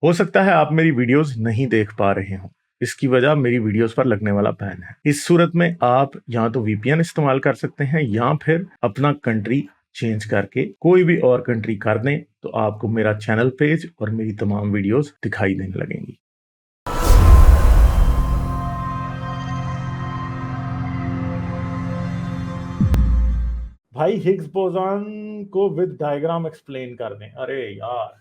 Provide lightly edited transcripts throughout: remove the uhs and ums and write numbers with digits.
हो सकता है आप मेरी वीडियोस नहीं देख पा रहे हों। इसकी वजह मेरी वीडियोस पर लगने वाला बैन है। इस सूरत में आप या तो वीपीएन इस्तेमाल कर सकते हैं या फिर अपना कंट्री चेंज करके कोई भी और कंट्री कर दें, तो आपको मेरा चैनल पेज और मेरी तमाम वीडियोस दिखाई देने लगेंगी। भाई हिग्स बोसॉन को विद डायग्राम एक्सप्लेन कर दें। अरे यार,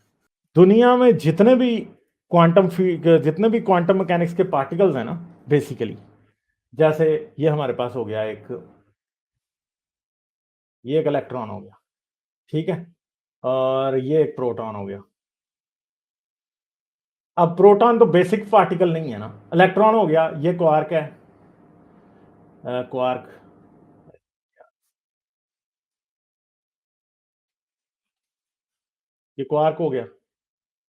दुनिया में जितने भी क्वांटम मैकेनिक्स के पार्टिकल्स हैं ना, बेसिकली जैसे ये हमारे पास हो गया ये एक इलेक्ट्रॉन हो गया, ठीक है, और ये एक प्रोटॉन हो गया। अब प्रोटॉन तो बेसिक पार्टिकल नहीं है ना, इलेक्ट्रॉन हो गया, ये क्वार्क है, क्वार्क, ये क्वार्क हो गया,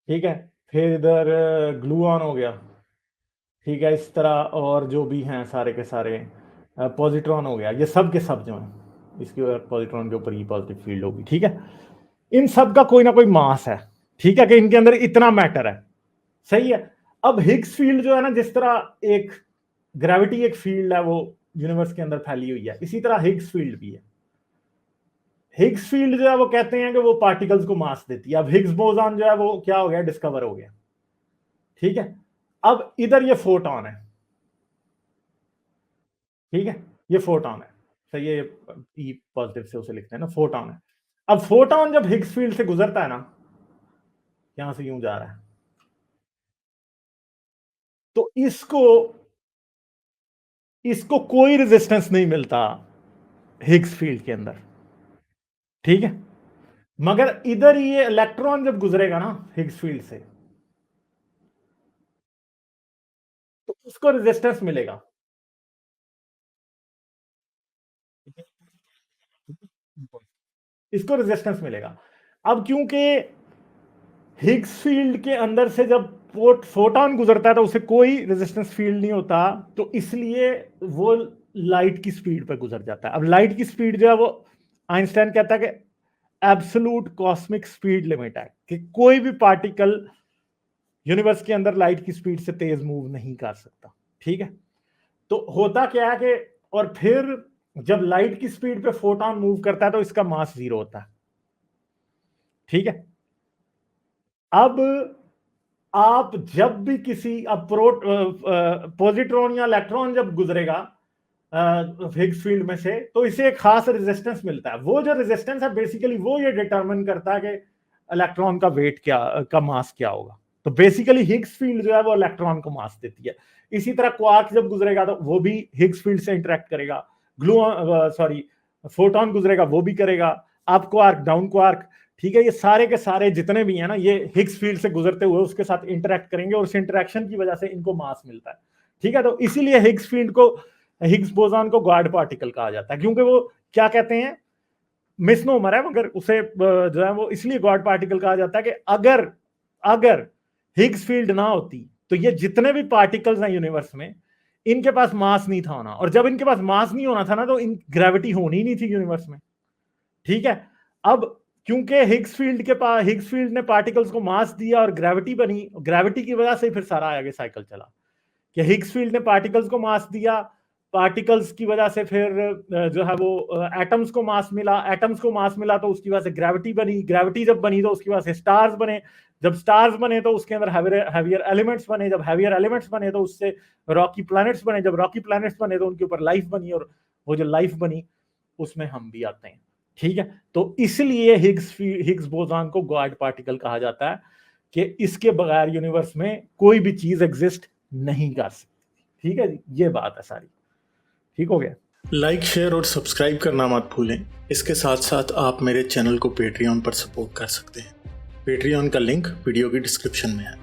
ठीक है। फिर इधर ग्लूऑन हो गया, ठीक है, इस तरह और जो भी हैं सारे के सारे, पॉजिट्रॉन हो गया, ये सब के सब जो हैं, इसके पॉजिट्रॉन के ऊपर ये पॉजिटिव फील्ड होगी, ठीक है। इन सब का कोई ना कोई मास है, ठीक है, कि इनके अंदर इतना मैटर है, सही है। अब हिग्स फील्ड जो है ना, जिस तरह एक ग्रेविटी एक फील्ड है वो यूनिवर्स के अंदर फैली हुई है, इसी तरह हिग्स फील्ड भी है। हिग्स फील्ड जो है वो कहते हैं कि वो पार्टिकल्स को मास देती है। अब हिग्स बोसॉन जो है वो क्या हो गया, डिस्कवर हो गया, ठीक है। अब इधर ये फोटॉन है, ठीक है, ये फोटॉन है, सही है, ये पॉजिटिव से उसे लिखते हैं ना, फोटॉन है। अब फोटॉन जब हिग्स फील्ड से गुजरता है ना, यहां से यूं जा रहा है, तो इसको इसको कोई रेजिस्टेंस नहीं मिलता हिग्स फील्ड के अंदर, ठीक है। मगर इधर ये इलेक्ट्रॉन जब गुजरेगा ना हिग्स फील्ड से, तो उसको रेजिस्टेंस मिलेगा, इसको रेजिस्टेंस मिलेगा। अब क्योंकि हिग्स फील्ड के अंदर से जब फोटॉन गुजरता है तो उसे कोई रेजिस्टेंस फील्ड नहीं होता, तो इसलिए वो लाइट की स्पीड पर गुजर जाता है। अब लाइट की स्पीड जो है वो आइंस्टाइन कहता है कि एब्सोल्यूट कॉस्मिक स्पीड लिमिट है, कि कोई भी पार्टिकल यूनिवर्स के अंदर लाइट की स्पीड से तेज मूव नहीं कर सकता, ठीक है। तो होता क्या है कि और फिर जब लाइट की स्पीड पे फोटॉन मूव करता है तो इसका मास 0 होता है, ठीक है। अब आप जब भी किसी अब पॉजिट्रॉन या इलेक्ट्रॉन जब गुजरेगा हिग्स फील्ड में से, तो इसे एक खास रेजिस्टेंस मिलता है। वो जो रेजिस्टेंस है बेसिकली वो ये डिटरमिन करता है कि इलेक्ट्रॉन का वेट क्या, का मास क्या होगा। तो बेसिकली हिग्स फील्ड जो है वो इलेक्ट्रॉन को मास देती है। इसी तरह क्वार्क जब गुजरेगा तो वो भी हिग्स फील्ड से इंटरेक्ट करेगा, फोटॉन गुजरेगा वो भी करेगा, अप क्वार्क, डाउन क्वार्क, ठीक है। ये सारे के सारे जितने भी हैं ना, ये हिग्स फील्ड से गुजरते हुए उसके साथ इंटरेक्ट करेंगे और उस इंटरेक्शन की वजह से इनको मास मिलता है, ठीक है। तो इसीलिए हिग्स फील्ड को, हिग्स बोसॉन को गॉड पार्टिकल कहा जाता है, क्योंकि वो क्या कहते हैं, मिसनोमर है मगर उसे जो है वो इसलिए गॉड पार्टिकल कहा जाता है कि अगर अगर हिग्स फील्ड ना होती तो ये जितने भी पार्टिकल्स हैं यूनिवर्स में, इनके पास मास नहीं था होना, और जब इनके पास मास नहीं होना था ना, तो इन ग्रेविटी होनी नहीं थी यूनिवर्स में, ठीक है। अब क्योंकि हिग्स फील्ड ने पार्टिकल्स को मास दिया और ग्रेविटी बनी, ग्रेविटी की वजह से फिर सारा आगे साइकिल चला, कि हिग्स फील्ड ने पार्टिकल्स को मास दिया, पार्टिकल्स की वजह से फिर जो है वो एटम्स को मास मिला, एटम्स को मास मिला तो उसकी वजह से ग्रेविटी बनी, ग्रेविटी जब बनी तो उसकी वजह से स्टार्स बने, जब स्टार्स बने तो उसके अंदर हैवियर एलिमेंट्स बने, जब हैवियर एलिमेंट्स बने तो उससे रॉकी प्लैनेट्स बने, जब रॉकी प्लैनेट्स बने तो उनके ऊपर लाइफ बनी, और वो जो लाइफ बनी उसमें हम भी आते हैं, ठीक है। तो इसलिए हिग्स बोसॉन को गॉड पार्टिकल कहा जाता है, कि इसके बगैर यूनिवर्स में कोई भी चीज एग्जिस्ट नहीं कर सकती, ठीक है जी, ये बात है सारी, ठीक हो गया। लाइक, शेयर और सब्सक्राइब करना मत भूलें। इसके साथ साथ आप मेरे चैनल को पेट्रियन पर सपोर्ट कर सकते हैं। पेट्रियन का लिंक वीडियो की डिस्क्रिप्शन में है।